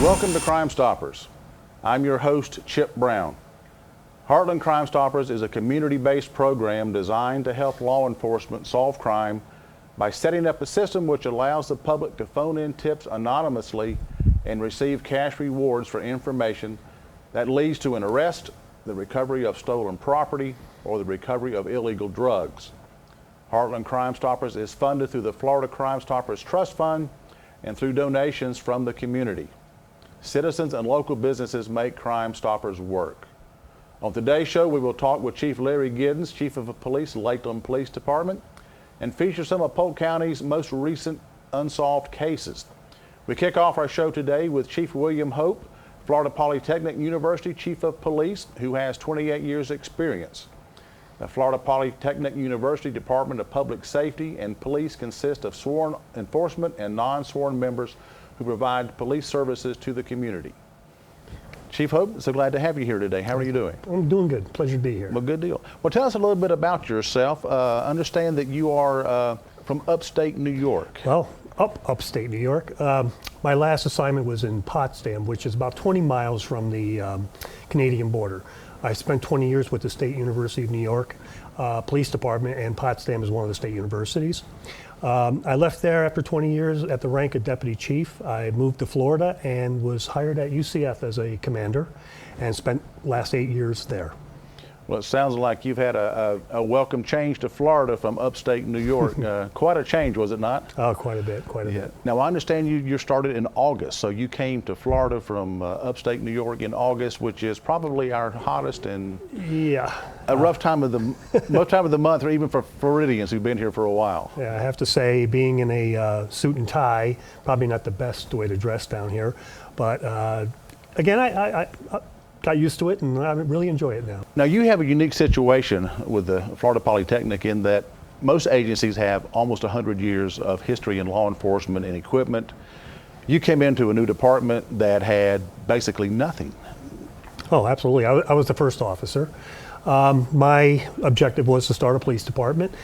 Welcome to Crime Stoppers. I'm your host, Chip Brown. Heartland Crime Stoppers is a community-based program designed to help law enforcement solve crime by setting up a system which allows the public to phone in tips anonymously and receive cash rewards for information that leads to an arrest, the recovery of stolen property, or the recovery of illegal drugs. Heartland Crime Stoppers is funded through the Florida Crime Stoppers Trust Fund and through donations from the community. Citizens and local businesses make Crime Stoppers work. On today's show, we will talk with Chief Larry Giddens, Chief of Police, Lakeland Police Department, and feature some of Polk County's most recent unsolved cases. We kick off our show today with Chief William Hope, Florida Polytechnic University Chief of Police, who has 28 years experience. The Florida Polytechnic University Department of Public Safety and Police consist of sworn enforcement and non-sworn members who provide police services to the community. Chief Hope, so glad to have you here today. How are you doing? I'm doing good. Pleasure to be here. Well, good deal. Well, tell us a little bit about yourself. Understand that you are from upstate New York. Well, upstate New York. My last assignment was in Potsdam, which is about 20 miles from the Canadian border. I spent 20 years with the State University of New York Police Department, and Potsdam is one of the state universities. I left there after 20 years at the rank of Deputy Chief. I moved to Florida and was hired at UCF as a commander and spent last 8 years there. Well, it sounds like you've had a welcome change to Florida from upstate New York. Quite a change, was it not? Oh, quite a bit. Now, I understand you started in August, so you came to Florida from upstate New York in August, which is probably our hottest and a rough time of the most time of the month, or even for Floridians who've been here for a while. Yeah, I have to say, being in a suit and tie, probably not the best way to dress down here, but again, I got used to it, and I really enjoy it now. Now, you have a unique situation with the Florida Polytechnic in that most agencies have almost 100 years of history in law enforcement and equipment. You came into a new department that had basically nothing. Oh, absolutely. I was the first officer. My objective was to start a police department.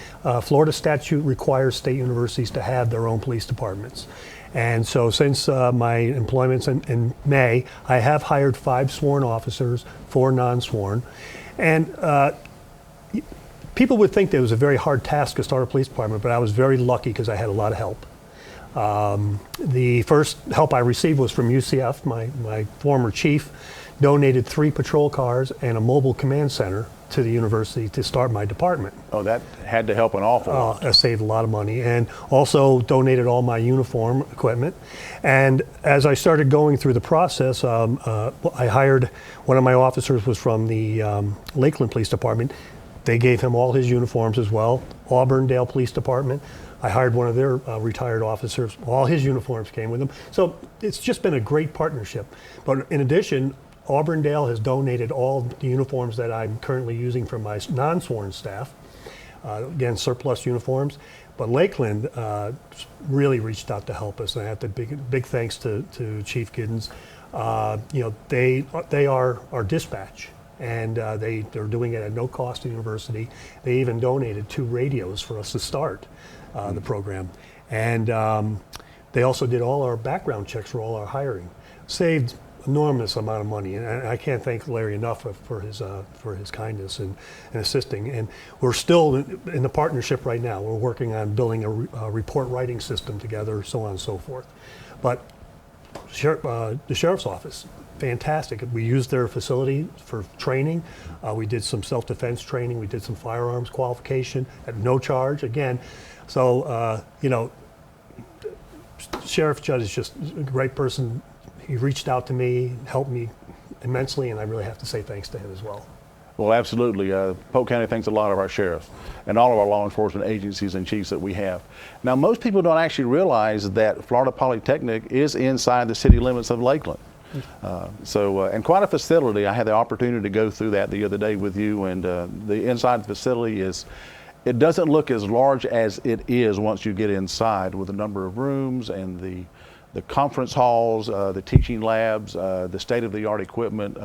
Florida statute requires state universities to have their own police departments. And so since my employment in May, I have hired 5 sworn officers, 4 non-sworn. And people would think that it was a very hard task to start a police department, but I was very lucky because I had a lot of help. The first help I received was from UCF. My former chief donated 3 patrol cars and a mobile command center to the university to start my department. Oh, that had to help an awful lot. I saved a lot of money, and also donated all my uniform equipment. And as I started going through the process, I hired, one of my officers was from the Lakeland Police Department. They gave him all his uniforms as well. Auburndale Police Department, I hired one of their retired officers. All his uniforms came with him. So it's just been a great partnership. But in addition, Auburndale has donated all the uniforms that I'm currently using for my non-sworn staff. Again, surplus uniforms. But Lakeland really reached out to help us, and I have to big thanks to Chief Giddens. They are our dispatch, and they're doing it at no cost to the university. They even donated 2 radios for us to start the program, and they also did all our background checks for all our hiring. Saved enormous amount of money, and I can't thank Larry enough for his kindness and assisting. And we're still in the partnership right now. We're working on building a report writing system together, so on and so forth. But the sheriff's office, fantastic. We used their facility for training. We did some self-defense training. We did some firearms qualification at no charge again. So Sheriff Judd is just a great person. He reached out to me, helped me immensely, and I really have to say thanks to him as well. Well, absolutely. Polk County thanks a lot of our sheriffs and all of our law enforcement agencies and chiefs that we have. Now, most people don't actually realize that Florida Polytechnic is inside the city limits of Lakeland. And quite a facility. I had the opportunity to go through that the other day with you, and the inside facility it doesn't look as large as it is once you get inside, with the number of rooms and the conference halls, the teaching labs, the state-of-the-art equipment.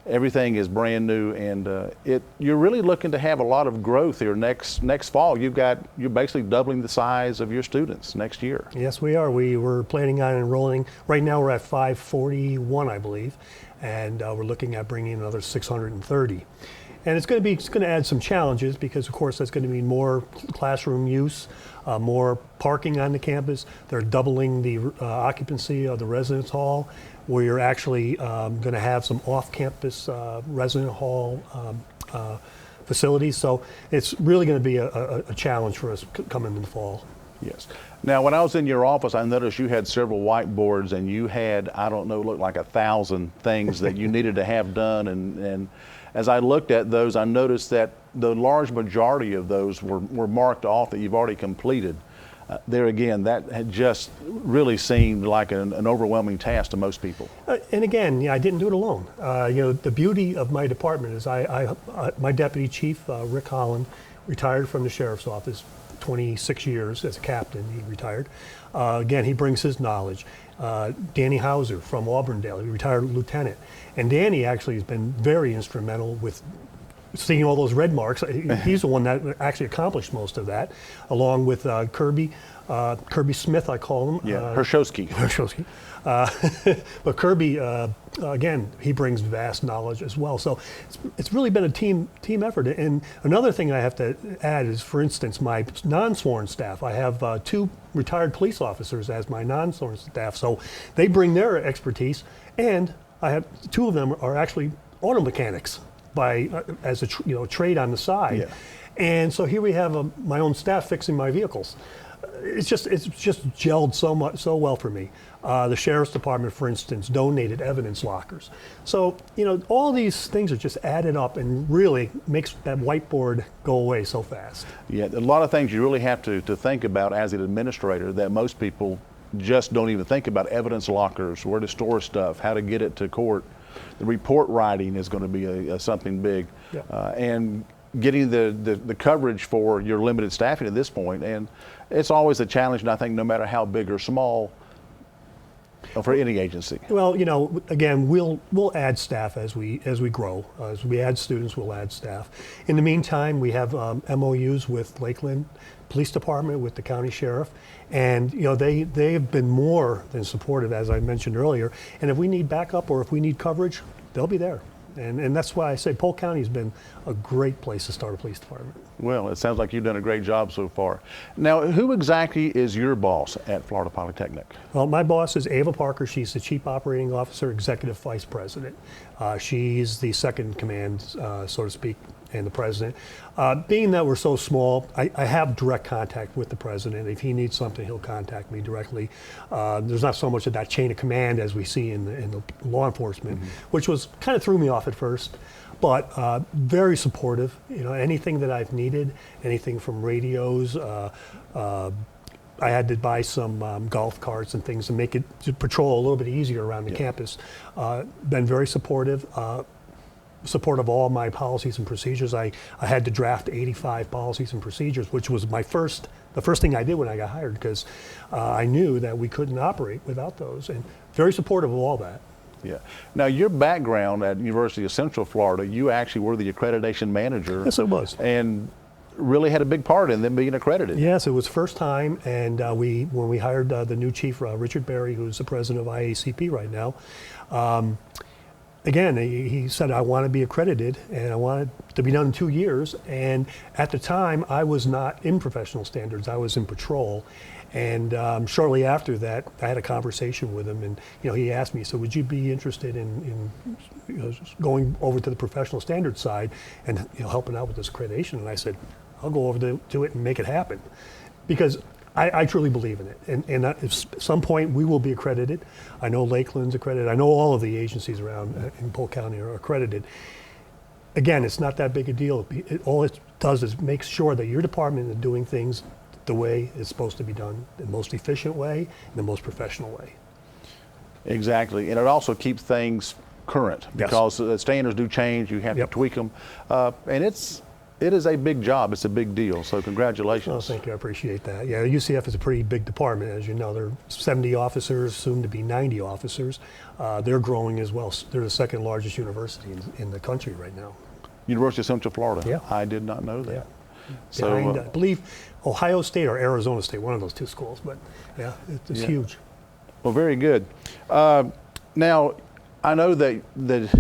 Everything is brand new, and you're really looking to have a lot of growth here next fall. You're basically doubling the size of your students next year. Yes, we are. We were planning on enrolling. Right now, we're at 541, I believe, and we're looking at bringing another 630. And it's going to add some challenges because, of course, that's going to mean more classroom use, more parking on the campus. They're doubling the occupancy of the residence hall. We're actually going to have some off-campus resident hall facilities. So it's really going to be a challenge for us coming in the fall. Yes. Now, when I was in your office, I noticed you had several whiteboards, and you had, I don't know, looked like 1,000 things that you needed to have done. And as I looked at those, I noticed that the large majority of those were marked off that you've already completed. There again, that had just really seemed like an overwhelming task to most people. And again, I didn't do it alone. The beauty of my department is my deputy chief, Rick Holland, retired from the sheriff's office, 26 years as a captain, he retired. Again, he brings his knowledge. Danny Hauser from Auburndale, he retired lieutenant. And Danny actually has been very instrumental with seeing all those red marks. He's the one that actually accomplished most of that, along with Kirby Smith, I call him. Yeah, Hershowski. But Kirby, again, he brings vast knowledge as well. So it's really been a team effort. And another thing I have to add is, for instance, my non-sworn staff. I have 2 retired police officers as my non-sworn staff. So they bring their expertise, and I have 2 of them are actually auto mechanics as a trade on the side. Yeah. And so here we have my own staff fixing my vehicles. It's just gelled so well for me. The sheriff's department, for instance, donated evidence lockers. So all these things are just added up and really makes that whiteboard go away so fast. Yeah, a lot of things you really have to think about as an administrator that most people just don't even think about. Evidence lockers, where to store stuff, how to get it to court. The report writing is going to be something big. Yeah. And getting the coverage for your limited staffing at this point. And it's always a challenge, and I think no matter how big or small, for any agency. Well, again, we'll add staff as we grow. As we add students, we'll add staff. In the meantime, we have MOUs with Lakeland Police Department, with the county sheriff, and they have been more than supportive, as I mentioned earlier. And if we need backup or if we need coverage, they'll be there. And that's why I say Polk County has been a great place to start a police department. Well, it sounds like you've done a great job so far. Now, who exactly is your boss at Florida Polytechnic? Well, my boss is Ava Parker. She's the Chief Operating Officer, Executive Vice President. She's the second in command, so to speak, and the president. Being that we're so small, I have direct contact with the president. If he needs something, he'll contact me directly. There's not so much of that chain of command as we see in the law enforcement, which was kind of threw me off at first. But very supportive. Anything that I've needed, anything from radios. I had to buy some golf carts and things to make it to patrol a little bit easier around the campus. Been very supportive. Support of all my policies and procedures. I had to draft 85 policies and procedures, which was the first thing I did when I got hired, because I knew that we couldn't operate without those. And very supportive of all that. Yeah. Now, your background at University of Central Florida, you actually were the accreditation manager. Yes, it was. And really had a big part in them being accredited. Yes, it was first time, and when we hired the new chief, Richard Berry, who's the president of IACP right now, again, he said, I want to be accredited, and I want it to be done in 2 years. And at the time, I was not in professional standards. I was in patrol. And shortly after that, I had a conversation with him, and he asked me, so would you be interested in going over to the professional standards side and helping out with this accreditation? And I said, I'll go over to it and make it happen, because I truly believe in it. And at some point we will be accredited. I know Lakeland's accredited. I know all of the agencies around in Polk County are accredited. Again, it's not that big a deal. All it does is make sure that your department is doing things the way it's supposed to be done, the most efficient way and the most professional way. Exactly, and it also keeps things current, because standards do change. You have to tweak them, and it's it is a big job. It's a big deal. So congratulations. Oh, thank you. I appreciate that. Yeah, UCF is a pretty big department. As you know, there are 70 officers, soon to be 90 officers. They're growing as well. They're the second largest university in the country right now. University of Central Florida. Yeah. I did not know that. Yeah. So, Behind, I believe, Ohio State or Arizona State, one of those two schools. But yeah, it's huge. Well, very good. Now, I know that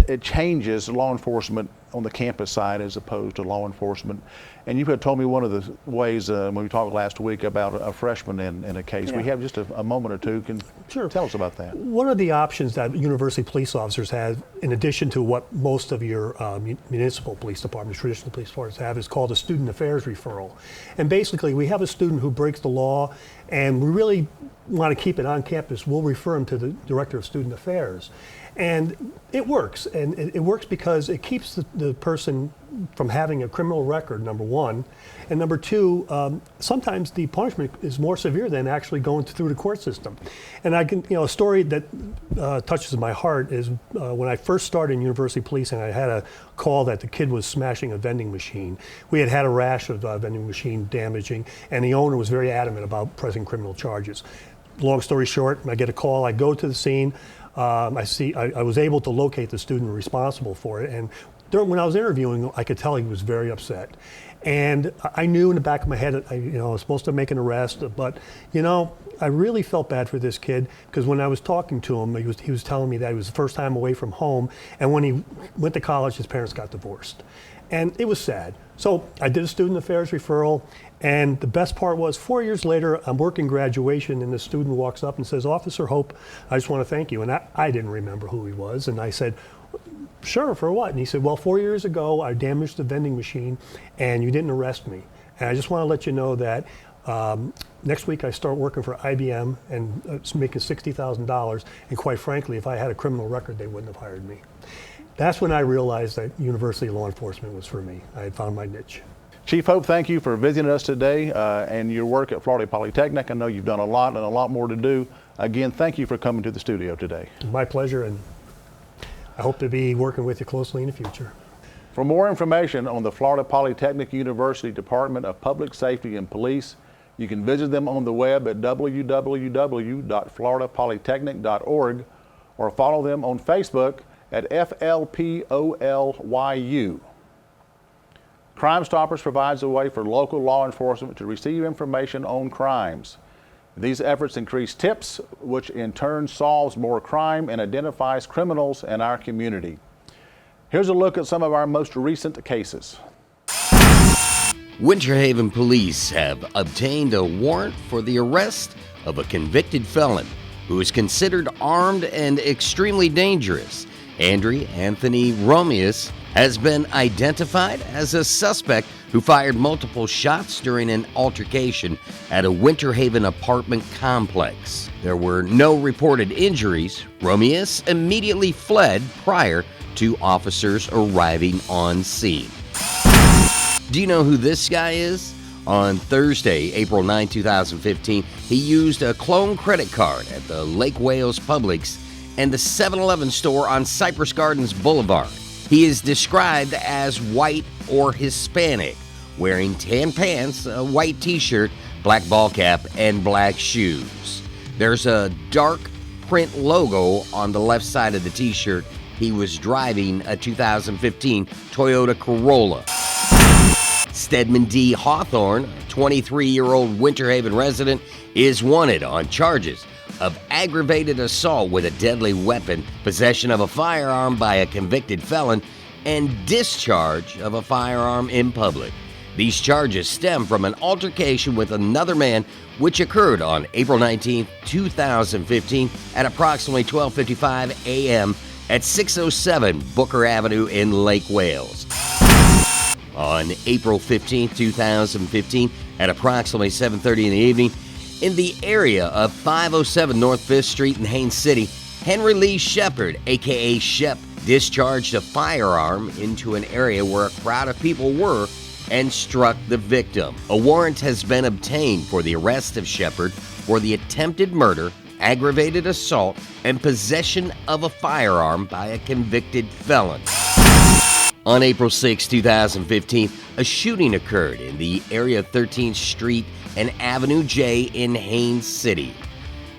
it changes law enforcement on the campus side as opposed to law enforcement. And you had told me one of the ways when we talked last week about a freshman in a case. Yeah. We have just a moment or two. Can tell us about that. One of the options that university police officers have, in addition to what most of your municipal police departments, traditional police departments have, is called a student affairs referral. And basically, we have a student who breaks the law, and we really want to keep it on campus. We'll refer him to the director of student affairs. And it works, and it works because it keeps the person from having a criminal record, number one, and number two, sometimes the punishment is more severe than actually going through the court system. And I can, a story that touches my heart is when I first started in university policing, I had a call that the kid was smashing a vending machine. We had a rash of vending machine damaging, and the owner was very adamant about pressing criminal charges. Long story short, I get a call, I go to the scene, I was able to locate the student responsible for it, and when I was interviewing him, I could tell he was very upset. And I knew in the back of my head, I was supposed to make an arrest, but I really felt bad for this kid, because when I was talking to him, he was telling me that it was the first time away from home, and when he went to college, his parents got divorced. And it was sad. So I did a student affairs referral, and the best part was 4 years later, I'm working graduation, and the student walks up and says, "Officer Hope, I just want to thank you." And I didn't remember who he was, and I said, "Sure, for what?" And he said, "Well, 4 years ago, I damaged the vending machine, and you didn't arrest me. And I just want to let you know that next week I start working for IBM and making $60,000, and quite frankly, if I had a criminal record, they wouldn't have hired me." That's when I realized that university law enforcement was for me. I had found my niche. Chief Hope, thank you for visiting us today and your work at Florida Polytechnic. I know you've done a lot and a lot more to do. Again, thank you for coming to the studio today. My pleasure, and I hope to be working with you closely in the future. For more information on the Florida Polytechnic University Department of Public Safety and Police, you can visit them on the web at www.floridapolytechnic.org or follow them on Facebook at FLPOLYU. Crime Stoppers provides a way for local law enforcement to receive information on crimes. These efforts increase tips, which in turn solves more crime and identifies criminals in our community. Here's a look at some of our most recent cases. Winter Haven police have obtained a warrant for the arrest of a convicted felon who is considered armed and extremely dangerous. Andrew Anthony Romeus has been identified as a suspect who fired multiple shots during an altercation at a Winter Haven apartment complex. There were no reported injuries. Romeus immediately fled prior to officers arriving on scene. Do you know who this guy is? On Thursday, April 9, 2015, he used a clone credit card at the Lake Wales Publix and the 7-Eleven store on Cypress Gardens Boulevard. He is described as white or Hispanic, wearing tan pants, a white t-shirt, black ball cap, and black shoes. There's a dark print logo on the left side of the t-shirt. He was driving a 2015 Toyota Corolla. Stedman D. Hawthorne, a 23-year-old Winter Haven resident, is wanted on charges of aggravated assault with a deadly weapon, possession of a firearm by a convicted felon, and discharge of a firearm in public. These charges stem from an altercation with another man which occurred on April 19, 2015 at approximately 12:55 a.m. at 607 Booker Avenue in Lake Wales. On April 15, 2015 at approximately 7:30 in the evening, in the area of 507 North 5th Street in Haines City, Henry Lee Shepard, a.k.a. Shep, discharged a firearm into an area where a crowd of people were and struck the victim. A warrant has been obtained for the arrest of Shepard for the attempted murder, aggravated assault, and possession of a firearm by a convicted felon. On April 6, 2015, a shooting occurred in the area of 13th Street and Avenue J in Haines City.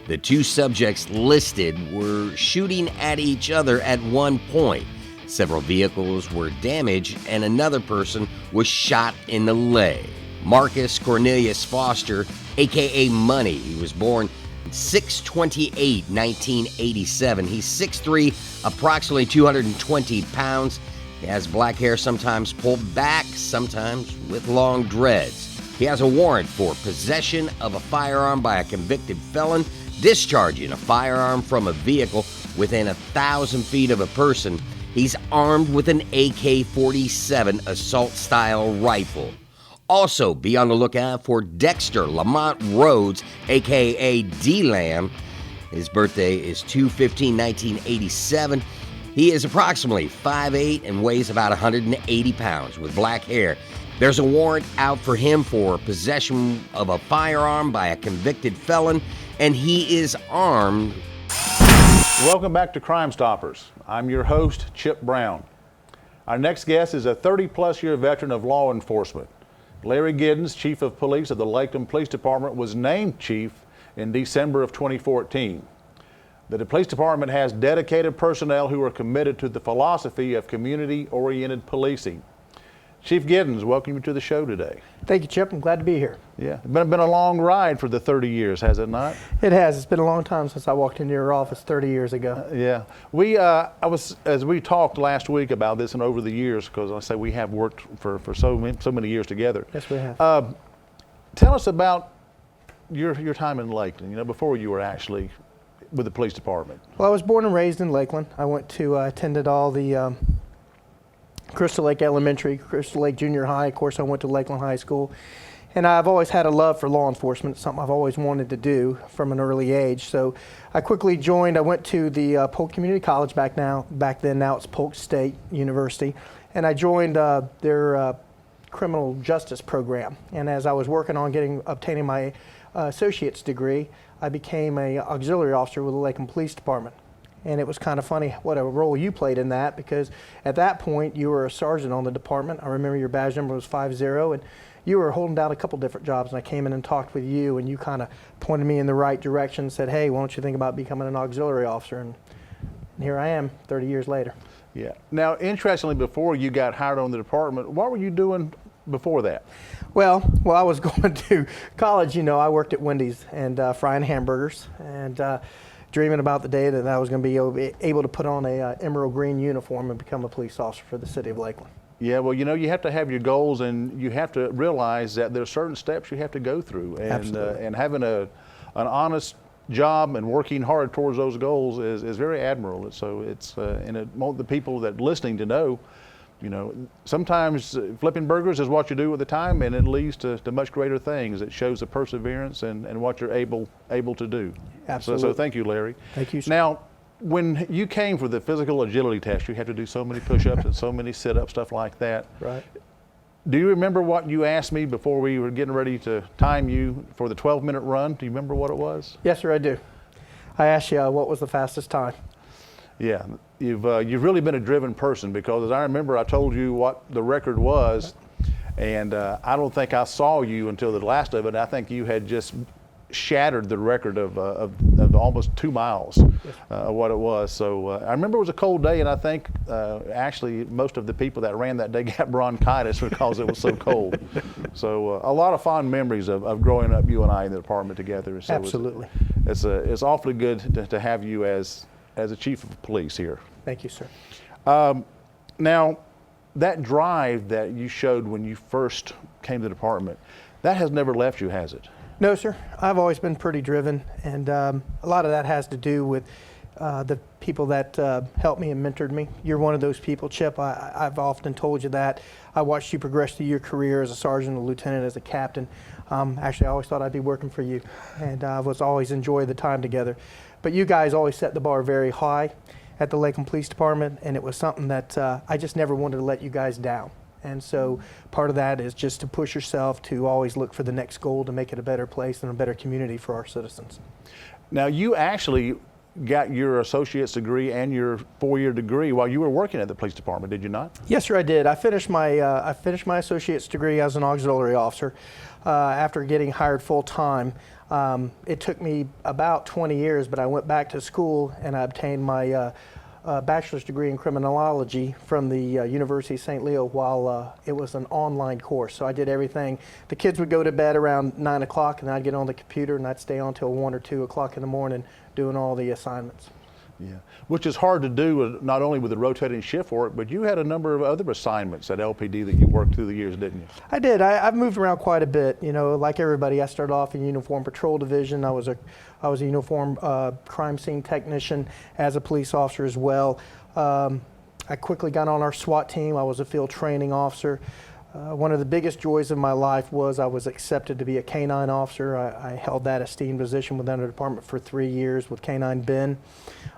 The two subjects listed were shooting at each other at one point. Several vehicles were damaged and another person was shot in the leg. Marcus Cornelius Foster, aka Money, he was born 6/28/1987. He's 6'3", approximately 220 pounds. He has black hair, sometimes pulled back, sometimes with long dreads. He has a warrant for possession of a firearm by a convicted felon, discharging a firearm from a vehicle within 1,000 feet of a person. He's armed with an AK-47 assault-style rifle. Also, be on the lookout for Dexter Lamont Rhodes, a.k.a. D-Lam. His birthday is 2/15/1987. He is approximately 5'8" and weighs about 180 pounds with black hair. There's a warrant out for him for possession of a firearm by a convicted felon, and he is armed. Welcome back to Crime Stoppers. I'm your host, Chip Brown. Our next guest is a 30-plus year veteran of law enforcement. Larry Giddens, Chief of Police of the Lakeland Police Department, was named Chief in December of 2014. The police department has dedicated personnel who are committed to the philosophy of community-oriented policing. Chief Giddens, welcome you to the show today. Thank you, Chip. I'm glad to be here. Yeah, it's been a long ride for the 30 years, has it not? It has. It's been a long time since I walked into your office 30 years ago. Yeah, as we talked last week about this and over the years, because I say we have worked for so many years together. Yes, we have. Tell us about your time in Lakeland. Before you were actually with the police department. Well, I was born and raised in Lakeland. I went to attended all the Crystal Lake Elementary, Crystal Lake Junior High. Of course, I went to Lakeland High School. And I've always had a love for law enforcement. It's something I've always wanted to do from an early age. So I quickly joined. I went to the Polk Community College back then. Now it's Polk State University. And I joined their criminal justice program. And as I was working on obtaining my associate's degree, I became an auxiliary officer with the Lakeland Police Department. And it was kind of funny what a role you played in that, because at that point you were a sergeant on the department. I remember your badge number was 50, and you were holding down a couple different jobs, and I came in and talked with you, and you kind of pointed me in the right direction and said, hey, why don't you think about becoming an auxiliary officer? And here I am 30 years later. Yeah. Now, interestingly, before you got hired on the department, what were you doing before that? Well, while I was going to college, I worked at Wendy's and frying hamburgers, and dreaming about the day that I was going to be able to put on a emerald green uniform and become a police officer for the city of Lakeland. Yeah, well, you have to have your goals, and you have to realize that there are certain steps you have to go through, and having an honest job and working hard towards those goals is very admirable. So it's and I want the people that listening to know, sometimes flipping burgers is what you do at the time, and it leads to much greater things. It shows the perseverance and what you're able to do. Absolutely. So thank you, Larry. Thank you, sir. Now, when you came for the physical agility test, you had to do so many push-ups and so many sit-ups, stuff like that. Right. Do you remember what you asked me before we were getting ready to time you for the 12-minute run? Do you remember what it was? Yes, sir, I do. I asked you what was the fastest time. Yeah, you've really been a driven person, because as I remember, I told you what the record was, and I don't think I saw you until the last of it. I think you had just shattered the record of almost 2 miles, what it was. So I remember it was a cold day, and I think actually most of the people that ran that day got bronchitis because it was so cold. So a lot of fond memories of growing up, you and I in the department together. So Absolutely. It's awfully good to have you as a chief of police here. Thank you, sir. Now, that drive that you showed when you first came to the department, that has never left you, has it? No, sir. I've always been pretty driven, and a lot of that has to do with the people that helped me and mentored me. You're one of those people, Chip. I've often told you that. I watched you progress through your career as a sergeant, a lieutenant, as a captain. Actually, I always thought I'd be working for you, and I was always enjoyed the time together. But you guys always set the bar very high at the Lakeland Police Department, and it was something that I just never wanted to let you guys down. And so part of that is just to push yourself to always look for the next goal to make it a better place and a better community for our citizens. Now, you actually got your associate's degree and your 4-year degree while you were working at the police department, did you not? Yes, sir, I did. I finished my associate's degree as an auxiliary officer after getting hired full time. It took me about 20 years, but I went back to school and I obtained my bachelor's degree in criminology from the University of St. Leo while it was an online course. So I did everything. The kids would go to bed around 9 o'clock and I'd get on the computer and I'd stay on till 1 or 2 o'clock in the morning doing all the assignments. Yeah, which is hard to do not only with the rotating shift work, but you had a number of other assignments at LPD that you worked through the years, didn't you? I did. I've moved around quite a bit. You know, like everybody, I started off in Uniform Patrol Division. I was a uniform crime scene technician as a police officer as well. I quickly got on our SWAT team. I was a field training officer. One of the biggest joys of my life was I was accepted to be a K-9 officer. I held that esteemed position within the department for 3 years with K-9 Ben.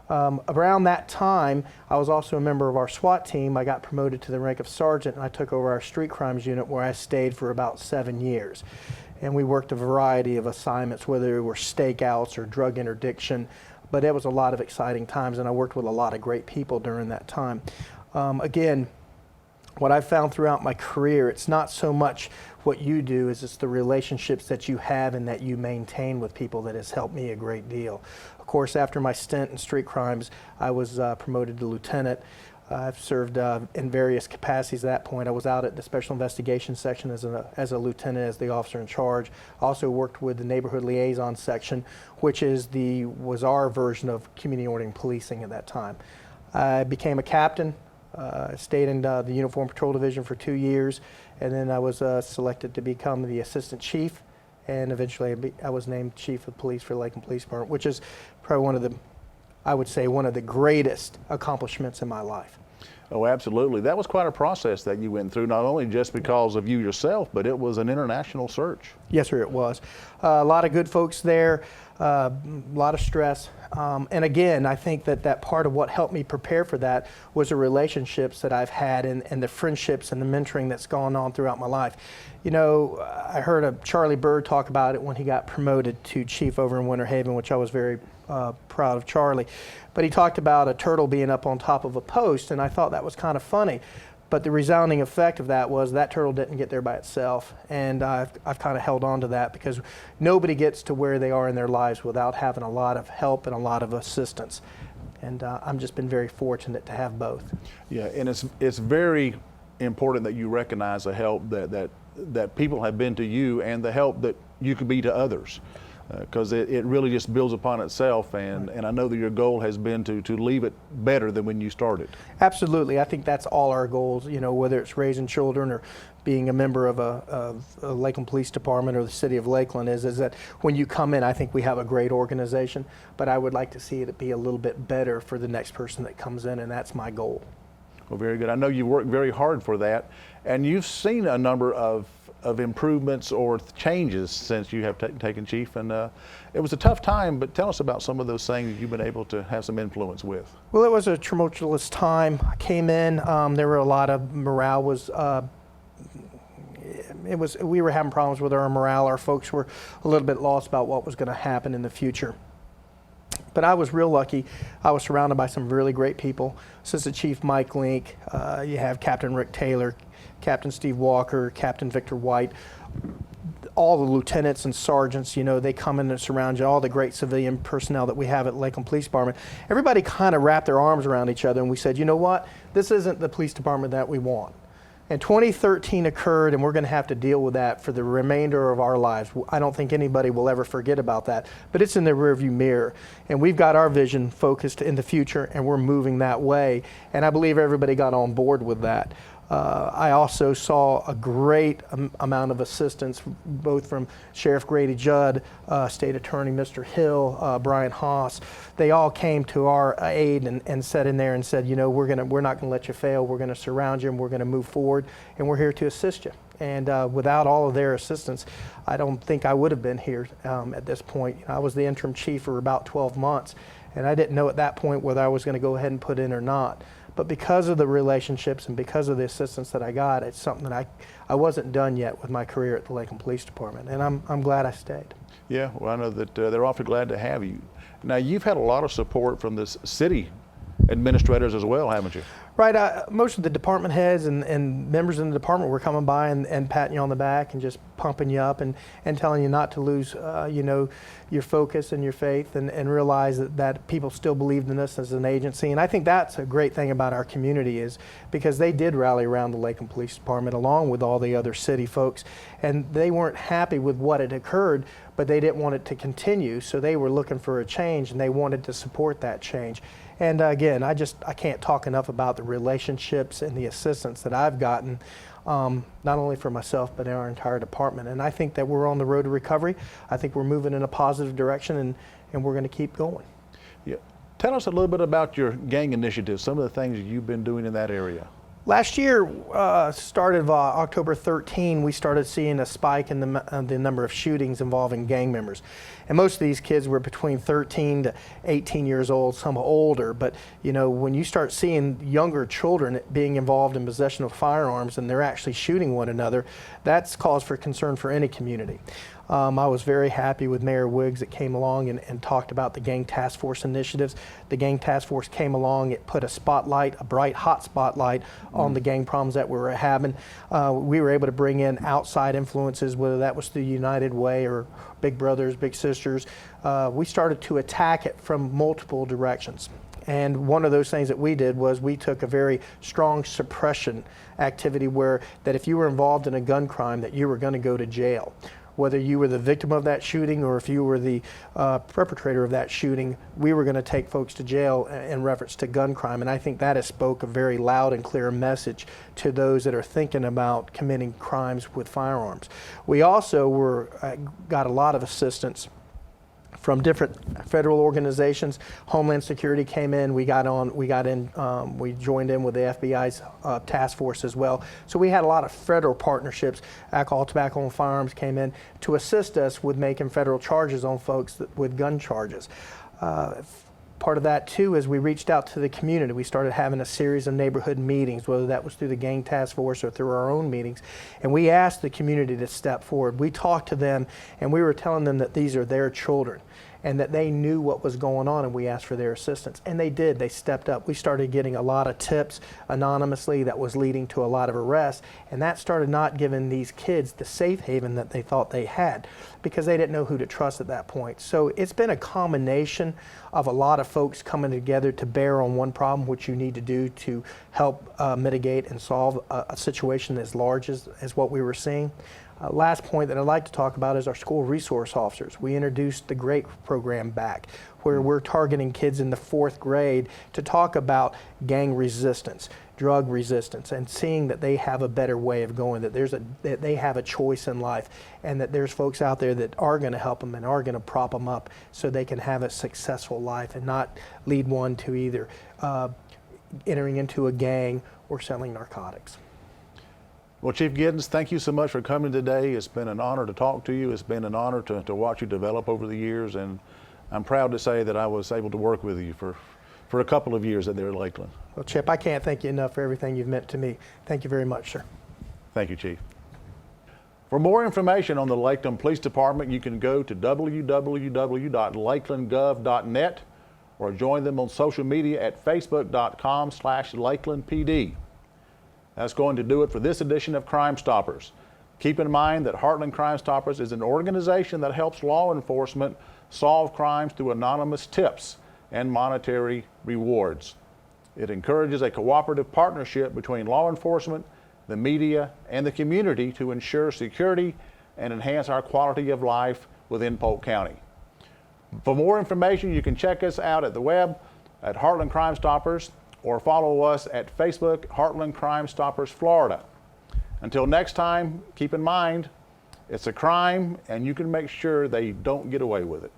Around that time, I was also a member of our SWAT team. I got promoted to the rank of sergeant and I took over our street crimes unit where I stayed for about 7 years. And we worked a variety of assignments, whether it were stakeouts or drug interdiction, but it was a lot of exciting times and I worked with a lot of great people during that time. Again, what I've found throughout my career, it's not so much what you do, is it's the relationships that you have and that you maintain with people that has helped me a great deal. Of course, after my stint in street crimes, I was promoted to lieutenant. I've served in various capacities at that point. I was out at the Special Investigations Section as a lieutenant, as the officer in charge. I also worked with the Neighborhood Liaison Section, which was our version of community ordering policing at that time. I became a captain. Stayed in the Uniform Patrol Division for 2 years, and then I was selected to become the assistant chief, and eventually I was named chief of police for Lakeland Police Department, which is probably one of the greatest accomplishments in my life. Oh, absolutely. That was quite a process that you went through, not only just because of you yourself, but it was an international search. Yes, sir, it was. A lot of good folks there, a lot of stress. And again, I think that part of what helped me prepare for that was the relationships that I've had and the friendships and the mentoring that's gone on throughout my life. You know, I heard Charlie Bird talk about it when he got promoted to chief over in Winter Haven, which I was very proud of Charlie. But he talked about a turtle being up on top of a post, and I thought that was kind of funny. But the resounding effect of that was that turtle didn't get there by itself, and I've kind of held on to that because nobody gets to where they are in their lives without having a lot of help and a lot of assistance. And I've just been very fortunate to have both. Yeah, and it's very important that you recognize the help that people have been to you and the help that you could be to others. Because it really just builds upon itself, and I know that your goal has been to leave it better than when you started. Absolutely. I think that's all our goals, you know, whether it's raising children or being a member of a Lakeland Police Department or the city of Lakeland, is that when you come in, I think we have a great organization, but I would like to see it be a little bit better for the next person that comes in, and that's my goal. Well, very good. I know you worked very hard for that, and you've seen a number of improvements or changes since you have taken chief, and it was a tough time, but tell us about some of those things you've been able to have some influence with. Well, it was a tumultuous time. I came in, there were a lot of morale we were having problems with our morale. Our folks were a little bit lost about what was going to happen in the future. But I was real lucky. I was surrounded by some really great people. Assistant Chief Mike Link, you have Captain Rick Taylor, Captain Steve Walker, Captain Victor White, all the lieutenants and sergeants, you know, they come in and surround you, all the great civilian personnel that we have at Lakeland Police Department. Everybody kind of wrapped their arms around each other, and we said, you know what, this isn't the police department that we want. And 2013 occurred, and we're going to have to deal with that for the remainder of our lives. I don't think anybody will ever forget about that, but it's in the rearview mirror. And we've got our vision focused in the future, and we're moving that way. And I believe everybody got on board with that. I also saw a great amount of assistance, both from Sheriff Grady Judd, State Attorney Mr. Hill, Brian Haas. They all came to our aid and sat in there and said, you know, we're not going to let you fail. We're going to surround you, and we're going to move forward, and we're here to assist you. And without all of their assistance, I don't think I would have been here at this point. I was the interim chief for about 12 months, and I didn't know at that point whether I was going to go ahead and put in or not. But because of the relationships and because of the assistance that I got, it's something that I wasn't done yet with my career at the Lakeland Police Department, and I'm glad I stayed. Yeah, well, I know that they're awfully glad to have you. Now, you've had a lot of support from the city administrators as well, haven't you? Right, most of the department heads and members in the department were coming by and patting you on the back and just pumping you up and telling you not to lose, your focus and your faith and realize that people still believed in us as an agency. And I think that's a great thing about our community is because they did rally around the Lakeland Police Department along with all the other city folks, and they weren't happy with what had occurred, but they didn't want it to continue, so they were looking for a change and they wanted to support that change. And again, I can't talk enough about the relationships and the assistance that I've gotten, not only for myself, but in our entire department. And I think that we're on the road to recovery. I think we're moving in a positive direction, and we're going to keep going. Yeah. Tell us a little bit about your gang initiatives, some of the things you've been doing in that area. Last year, started October 13, we started seeing a spike in the number of shootings involving gang members. And most of these kids were between 13 to 18 years old, some older. But, when you start seeing younger children being involved in possession of firearms and they're actually shooting one another, that's cause for concern for any community. I was very happy with Mayor Wiggs that came along and talked about the Gang Task Force initiatives. The Gang Task Force came along, it put a bright, hot spotlight on the gang problems that we were having. We were able to bring in outside influences, whether that was the United Way or Big Brothers, Big Sisters. We started to attack it from multiple directions. And one of those things that we did was we took a very strong suppression activity that if you were involved in a gun crime, that you were going to go to jail. Whether you were the victim of that shooting or if you were the perpetrator of that shooting, we were going to take folks to jail in reference to gun crime. And I think that has spoke a very loud and clear message to those that are thinking about committing crimes with firearms. We also got a lot of assistance from different federal organizations. Homeland Security came in, we joined in with the FBI's task force as well. So we had a lot of federal partnerships. Alcohol, tobacco, and firearms came in to assist us with making federal charges on folks with gun charges. Part of that too is we reached out to the community. We started having a series of neighborhood meetings, whether that was through the Gang Task Force or through our own meetings, and we asked the community to step forward. We talked to them and we were telling them that these are their children and that they knew what was going on, and we asked for their assistance. And they did, they stepped up. We started getting a lot of tips anonymously that was leading to a lot of arrests, and that started not giving these kids the safe haven that they thought they had because they didn't know who to trust at that point. So it's been a combination of a lot of folks coming together to bear on one problem, which you need to do to help mitigate and solve a situation as large as what we were seeing. Last point that I'd like to talk about is our school resource officers. We introduced the GREAT program back, where we're targeting kids in the 4th grade to talk about gang resistance, drug resistance, and seeing that they have a better way of going, that they have a choice in life, and that there's folks out there that are going to help them and are going to prop them up so they can have a successful life and not lead one to either entering into a gang or selling narcotics. Well, Chief Giddens, thank you so much for coming today. It's been an honor to talk to you. It's been an honor to watch you develop over the years, and I'm proud to say that I was able to work with you for a couple of years there at Lakeland. Well, Chip, I can't thank you enough for everything you've meant to me. Thank you very much, sir. Thank you, Chief. For more information on the Lakeland Police Department, you can go to www.lakelandgov.net or join them on social media at facebook.com/LakelandPD. That's going to do it for this edition of Crime Stoppers. Keep in mind that Heartland Crime Stoppers is an organization that helps law enforcement solve crimes through anonymous tips and monetary rewards. It encourages a cooperative partnership between law enforcement, the media, and the community to ensure security and enhance our quality of life within Polk County. For more information, you can check us out at the web at Heartland Crime Stoppers or follow us at Facebook, Heartland Crime Stoppers Florida. Until next time, keep in mind, it's a crime and you can make sure they don't get away with it.